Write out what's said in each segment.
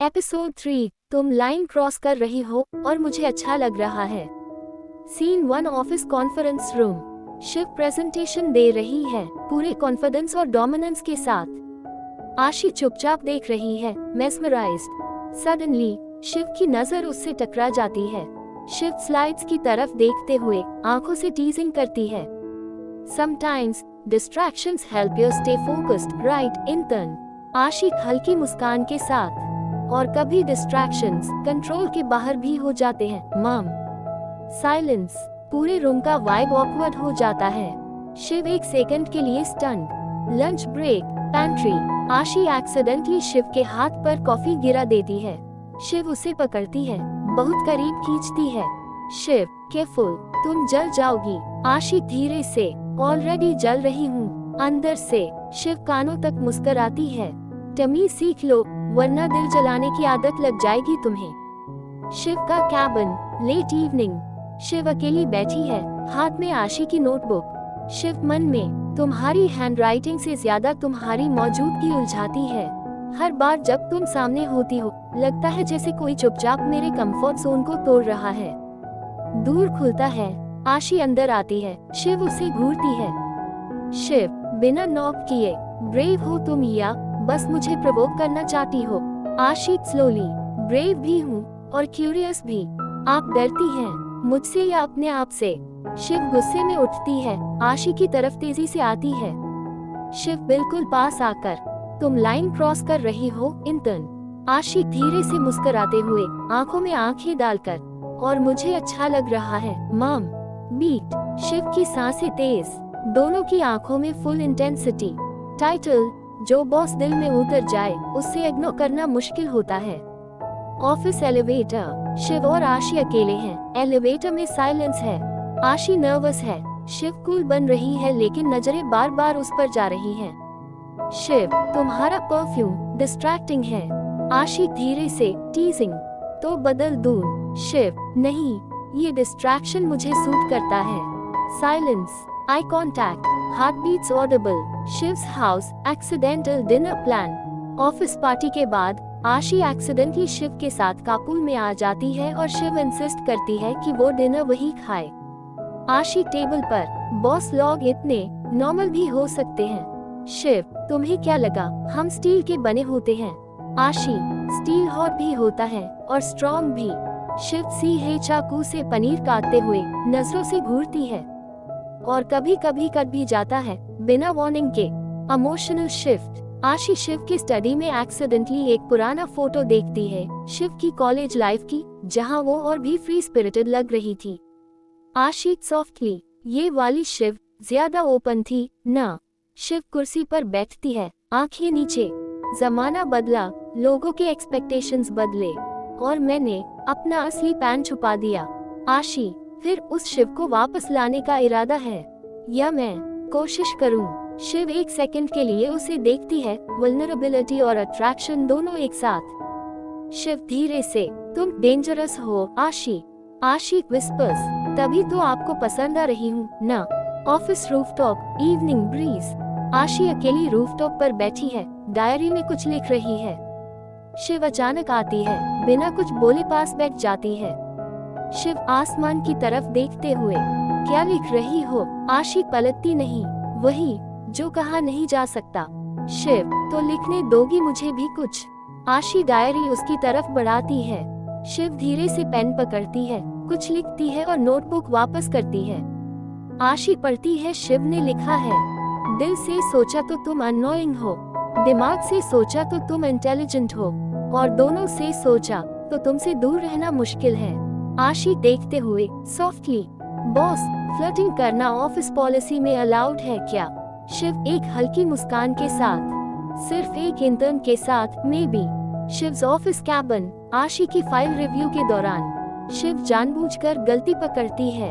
Episode 3। तुम line cross कर रही हो और मुझे अच्छा लग रहा है। Scene 1 office conference room. Shiv presentation दे रही है, पूरे कॉन्फिडेंस और डोमिनेंस के साथ। आशी चुपचाप देख रही है, मेस्मराइज्ड। सडनली शिव की नजर उससे टकरा जाती है। शिव स्लाइड्स की तरफ देखते हुए आंखों से टीजिंग करती है। Sometimes distractions help you stay focused, right intern? आशी हल्की मुस्कान के साथ। और कभी डिस्ट्रैक्शंस कंट्रोल के बाहर भी हो जाते हैं, मॉम। साइलेंस। पूरे रूम का वाइब ऑकवर्ड हो जाता है। शिव एक सेकंड के लिए stunned. Lunch break, pantry. Ashi accidentally Shiv के हाथ पर कॉफी गिरा देती है। शिव उसे पकड़ती है, बहुत करीब खींचती है। शिव, केयरफुल, तुम जल जाओगी। आशी धीरे से, ऑलरेडी जल रही हूँ। अंदर से शिव कानों तक मुस्कुराती है। टमी सीख लो, वरना दिल जलाने की आदत लग जाएगी तुम्हें। शिव का कैबिन, लेट इवनिंग। शिव अकेली बैठी है, हाथ में आशी की नोटबुक। शिव मन में, तुम्हारी हैंडराइटिंग से ज्यादा तुम्हारी मौजूदगी उलझाती है। हर बार जब तुम सामने होती हो, लगता है जैसे कोई चुपचाप मेरे कंफर्ट जोन को तोड़ रहा है। दूर खुलता है, आशी अंदर आती है, शिव उसे घूरती है। शिव, बिना नॉक किए, ब्रेव हो तुम या बस मुझे प्रोवोक करना चाहती हो? आशी स्लोली, ब्रेव भी हूँ और क्यूरियस भी। आप डरती हैं, मुझसे या अपने आप से? शिव गुस्से में उठती है, आशी की तरफ तेजी से आती है। शिव बिल्कुल पास आकर, तुम लाइन क्रॉस कर रही हो इंटर्न? आशी धीरे से मुस्कुराते हुए, आंखों में आंखें डालकर, और मुझे अच्छा लग रहा है, मॉम। बीट। शिव की सांसें तेज, दोनों की आंखों में फुल इंटेंसिटी। टाइटल, जो बॉस दिल में उतर जाए उससे इग्नोर करना मुश्किल होता है। Office elevator. शिव और आशी अकेले हैं। एलिवेटर में साइलेंस है। आशी नर्वस है, शिव कूल बन रही है लेकिन नजरें बार बार उस पर जा रही हैं। शिव, तुम्हारा परफ्यूम डिस्ट्रैक्टिंग है। आशी धीरे से, टीजिंग, तो बदल दूं? शिव, नहीं, ये डिस्ट्रैक्शन मुझे सूट करता है। Silence, eye contact, heartbeats audible. Shiv's house, accidental dinner plan. Office party के बाद आशी एक्सीडेंटली शिव के साथ कापुल में आ जाती है और शिव इंसिस्ट करती है कि वो डिनर वही खाए। आशी टेबल पर, बॉस लोग इतने नॉर्मल भी हो सकते हैं। शिव, तुम्हें क्या लगा हम स्टील के बने होते हैं? आशी, स्टील हॉट भी होता है और स्ट्रॉन्ग भी। शिव सीधे चाकू से पनीर काटते हुए नजरों से घूरती है, और कभी कभी कट भी जाता है बिना वार्निंग के। Emotional shift. आशी शिव की स्टडी में एक्सीडेंटली एक पुराना फोटो देखती है, शिव की कॉलेज लाइफ की, जहां वो और भी फ्री स्पिरिटेड लग रही थी। आशी सॉफ्टली, ये वाली शिव ज्यादा ओपन थी ना? शिव कुर्सी पर बैठती है, आंखें नीचे। जमाना बदला, लोगों के एक्सपेक्टेशंस बदले, और मैंने अपना असली पैन छुपा दिया। आशी, फिर उस शिव को वापस लाने का इरादा है, या मैं कोशिश करूं? शिव एक सेकंड के लिए उसे देखती है, वल्नरेबिलिटी और अट्रैक्शन दोनों एक साथ। शिव धीरे से, तुम डेंजरस हो आशी। आशी विस्पर्स, तभी तो आपको पसंद आ रही हूँ ना? Office rooftop, evening breeze. Ashi अकेली रूफटॉप पर बैठी है, डायरी में कुछ लिख रही है। शिव अचानक आती है, बिना कुछ बोले पास बैठ जाती है। शिव आसमान की तरफ देखते हुए, क्या लिख रही हो? आशी पलटती नहीं, वही जो कहा नहीं जा सकता। शिव, तो लिखने दोगी मुझे भी कुछ? आशी डायरी उसकी तरफ बढ़ाती है। शिव धीरे से पेन पकड़ती है, कुछ लिखती है और नोटबुक वापस करती है। आशी पढ़ती है, शिव ने लिखा है, दिल से सोचा तो तुम अननोइंग हो, दिमाग से सोचा तो तुम इंटेलिजेंट हो, और दोनों से सोचा तो तुमसे दूर रहना मुश्किल है। आशी देखते हुए, सॉफ्टली, बॉस, फ्लर्टिंग करना ऑफिस पॉलिसी में अलाउड है क्या? शिव एक हल्की मुस्कान के साथ, सिर्फ एक इंटर्न के साथ may be. Shiv's office cabin. Aashi की फाइल रिव्यू के दौरान शिव जानबूझकर गलती पकड़ती है।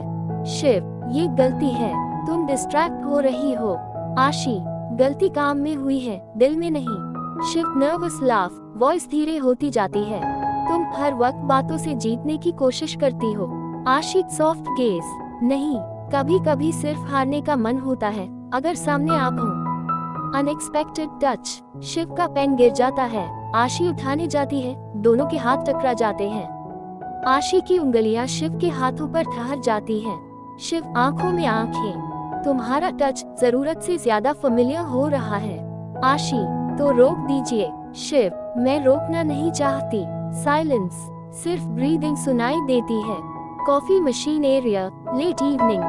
शिव, ये गलती है, तुम डिस्ट्रैक्ट हो रही हो। आशी, गलती काम में हुई है, दिल में नहीं। शिव नर्वस लाफ, वॉइस धीरे होती जाती है, तुम हर वक्त बातों से जीतने की कोशिश करती हो। आशी सॉफ्ट गेज, नहीं, कभी कभी सिर्फ हारने का मन होता है, अगर सामने आप हो। Unexpected touch. शिव का पेन गिर जाता है, आशी उठाने जाती है, दोनों के हाथ टकरा जाते हैं। आशी की उंगलियां शिव के हाथों पर ठहर जाती हैं। शिव आंखों में आंखें, तुम्हारा टच जरूरत से ज्यादा फेमिलियर हो रहा है। आशी, तो रोक दीजिए। शिव, मैं रोकना नहीं चाहती। साइलेंस, सिर्फ ब्रीदिंग सुनाई देती है। Coffee machine area, late evening,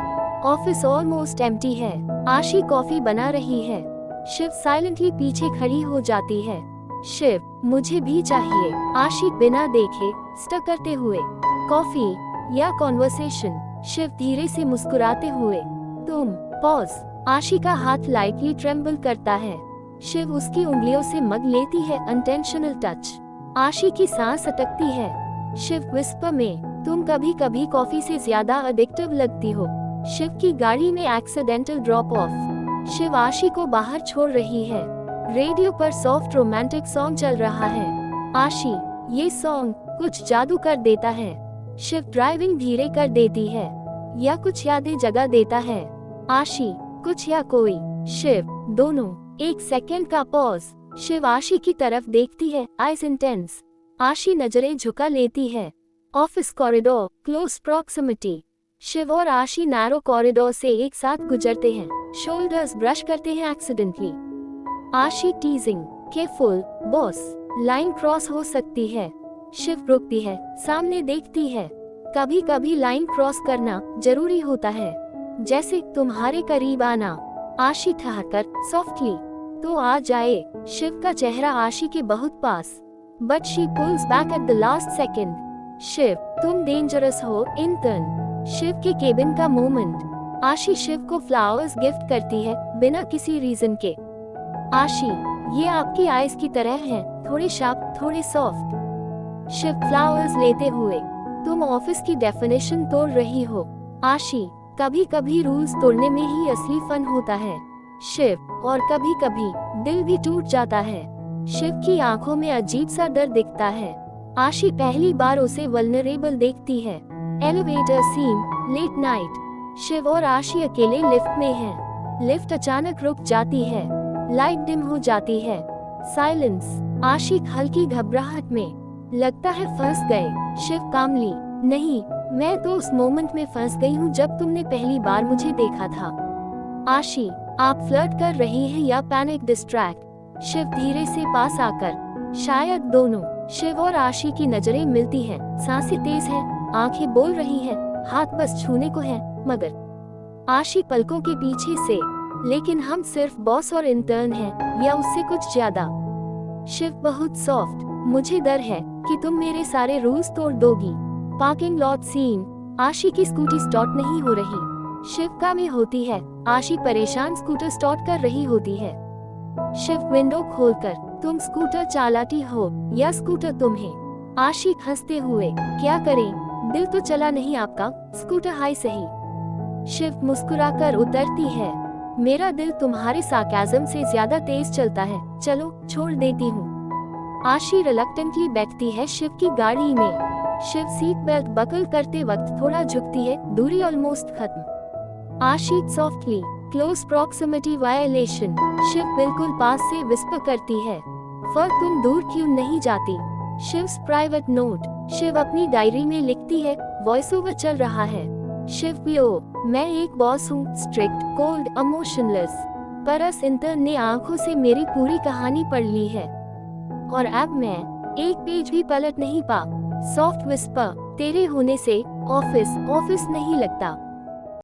office almost empty है। आशी कॉफी बना रही है। शिव साइलेंटली पीछे खड़ी हो जाती है। शिव, मुझे भी चाहिए। आशी बिना देखे स्टक करते हुए, कॉफी या कॉन्वर्सेशन? शिव धीरे से मुस्कुराते हुए, तुम। पॉज। आशी का हाथ लाइटली ट्रेम्बल करता है। शिव उसकी उंगलियों से मग लेती है, अनटेंशनल टच। आशी की सांस अटकती है। शिव विस्पर में, तुम कभी कभी कॉफी से ज्यादा एडिक्टिव लगती हो। शिव की गाड़ी में एक्सीडेंटल ड्रॉप ऑफ। शिव आशी को बाहर छोड़ रही है। रेडियो पर सॉफ्ट रोमांटिक सॉन्ग चल रहा है। आशी, ये सॉन्ग कुछ जादू कर देता है। शिव ड्राइविंग धीरे कर देती है, या कुछ यादें जगा देता है। आशी, कुछ या कोई? शिव, दोनों। एक सेकेंड का पॉज। शिव आशी की तरफ देखती है, आईज इंटेंस। आशी नजरें झुका लेती है। Office corridor, close proximity. Shiv और आशी नैरो कॉरिडोर से एक साथ गुजरते हैं, शोल्डर्स ब्रश करते हैं एक्सीडेंटली। आशी टीजिंग, केयरफुल बॉस, लाइन क्रॉस हो सकती है। शिव रुकती है, सामने देखती है। कभी कभी लाइन क्रॉस करना जरूरी होता है, जैसे तुम्हारे करीब आना। आशी ठहरकर सॉफ्टली, तो आ जाए। शिव का चेहरा आशी के बहुत पास, but she pulls back at the last second. Shiv, तुम डेंजरस हो। इंटर्न। शिव के केबिन का मोमेंट। आशी शिव को फ्लावर्स गिफ्ट करती है, बिना किसी रीजन के। आशी, ये आपकी आईज की तरह हैं, थोड़े शार्प, थोड़े सॉफ्ट। शिव फ्लावर्स लेते हुए, तुम ऑफिस की डेफिनेशन तोड़ रही हो। आशी, कभी कभी रूल्स तोड़ने में ही असली फन होता है। शिव, और कभी कभी दिल भी टूट जाता है। शिव की आंखों में अजीब सा डर दिखता है। आशी पहली बार उसे वल्नरेबल देखती है। Elevator scene, late night. Shiv और आशी अकेले लिफ्ट में हैं। लिफ्ट अचानक रुक जाती है, लाइट डिम हो जाती है। साइलेंस। आशी हल्की घबराहट में, लगता है फंस गए। शिव कामली, नहीं, मैं तो उस मोमेंट में फंस गई हूँ जब तुमने पहली बार मुझे देखा था। आशी, आप फ्लर्ट कर रही हैं या पैनिक डिस्ट्रैक्ट? शिव धीरे से पास आकर, शायद दोनों। शिव और आशी की नजरें मिलती हैं, सांसें तेज हैं, आंखें बोल रही हैं, हाथ बस छूने को हैं, मगर आशी पलकों के पीछे से, लेकिन हम सिर्फ बॉस और इंटर्न हैं, या उससे कुछ ज्यादा। शिव बहुत सॉफ्ट, मुझे डर है कि तुम मेरे सारे रूल्स तोड़ दोगी। Parking lot scene. आशी की स्कूटी स्टार्ट नहीं हो रही। शिव का में होती है। आशी परेशान स्कूटर स्टार्ट कर रही होती है। शिव विंडो खोलकर, तुम स्कूटर चालाती हो या स्कूटर तुम्हें? आशी हंसते हुए, क्या करें, दिल तो चला नहीं आपका, स्कूटर हाई सही। शिव मुस्कुराकर उतरती है, मेरा दिल तुम्हारे सार्केज्म से ज्यादा तेज चलता है, चलो छोड़ देती हूँ। आशी रिलक्टेंटली बैठती है शिव की गाड़ी में। शिव सीट बेल्ट बकल करते वक्त थोड़ा झुकती है, दूरी ऑलमोस्ट खत्म। Ashi softly, close proximity violation. Shiv बिल्कुल पास से विस्पर करती है, फर तुम दूर क्यों नहीं जाती? शिव्स प्राइवेट नोट। शिव अपनी डायरी में लिखती है, वॉइस ओवर चल रहा है। शिव पियो, मैं एक बॉस हूँ, स्ट्रिक्ट, कोल्ड, इमोशनलेस, पर अस इंटर्न ने आंखों से मेरी पूरी कहानी पढ़ ली है, और अब मैं एक पेज भी पलट नहीं पा। सॉफ्ट विस्पर, तेरे होने से ऑफिस नहीं लगता।